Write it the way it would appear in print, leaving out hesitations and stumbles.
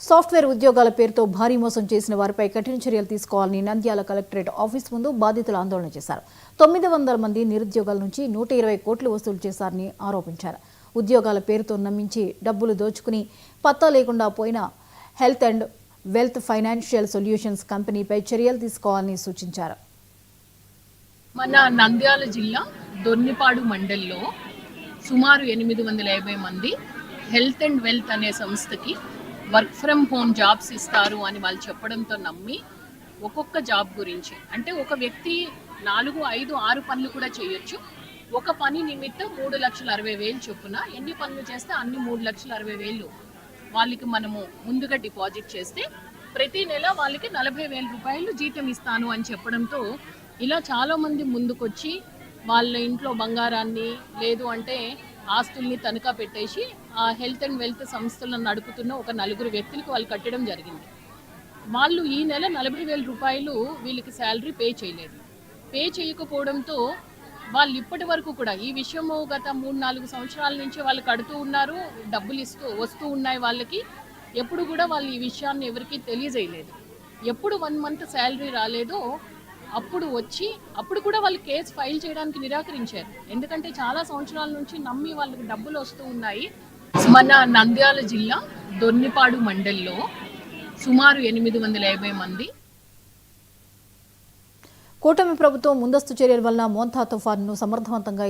Software ఉద్యోగాల పేరుతో భారీ మోసం చేసిన వారిపై కఠిన చర్యలు తీసుకోవాలని నంద్యాల కలెక్టరేట్ ఆఫీస్ ముందు బాధితులు ఆందోళన చేశారు. 900 మంది నిరుద్యోగుల నుంచి 120 కోట్లు వసూలు చేశారని ఆరోపించారు. ఉద్యోగాల పేరుతో నమ్మించి డబ్బులు దోచుకుని పత్తా లేకుండా పోయిన health and wealth financial solutions కంపెనీపై చర్యలు తీసుకోవాలని సూచించారు. మన నంద్యాల జిల్లా దొర్నిపాడు మండల్లో సుమారు 850 మంది హెల్త్ అండ్ వెల్త్ అనే సంస్థకి వర్క్ ఫ్రమ్ హోమ్ జాబ్స్ ఇస్తారు అని వాళ్ళు చెప్పడంతో నమ్మి ఒక్కొక్క జాబ్ గురించి అంటే ఒక వ్యక్తి 4, 5, 6 పనులు కూడా చేయొచ్చు. ఒక పని నిమిత్తం 3,60,000 చొప్పున ఎన్ని పనులు చేస్తే అన్ని 3,60,000 వాళ్ళకి మనము ముందుగా డిపాజిట్ చేస్తే ప్రతి నెల వాళ్ళకి 40,000 రూపాయలు జీతం ఇస్తాను అని చెప్పడంతో ఇలా చాలామంది ముందుకొచ్చి వాళ్ళ ఇంట్లో బంగారాన్ని లేదు అంటే ఆస్తుల్ని తనఖా పెట్టేసి ఆ హెల్త్ అండ్ వెల్త్ సంస్థలను నడుపుతున్న ఒక 4 వ్యక్తులకు వాళ్ళు కట్టడం జరిగింది. వాళ్ళు ఈ నెల 40,000 రూపాయలు వీళ్ళకి శాలరీ పే చేయలేదు. పే చేయకపోవడంతో వాళ్ళు ఇప్పటి వరకు కూడా ఈ విషయము గత 3-4 సంవత్సరాల నుంచి వాళ్ళు కడుతూ ఉన్నారు, డబ్బులు వస్తూ ఉన్నాయి వాళ్ళకి. ఎప్పుడు కూడా వాళ్ళు ఈ విషయాన్ని ఎవరికి తెలియజేయలేదు. ఎప్పుడు 1 మంత్ శాలరీ రాలేదో అప్పుడు కూడా వాళ్ళు కేసు ఫైల్ చేయడానికి నిరాకరించారు. ఎందుకంటే చాలా సంవత్సరాల నుంచి నమ్మి వాళ్ళకి డబ్బులు వస్తూ ఉన్నాయి. మన నంద్యాల జిల్లా దొర్నిపాడు మండల్లో సుమారు 850 మంది. కూటమి ప్రభుత్వం ముందస్తు చర్యల వల్ల మోంతా తుఫానును సమర్థవంతంగా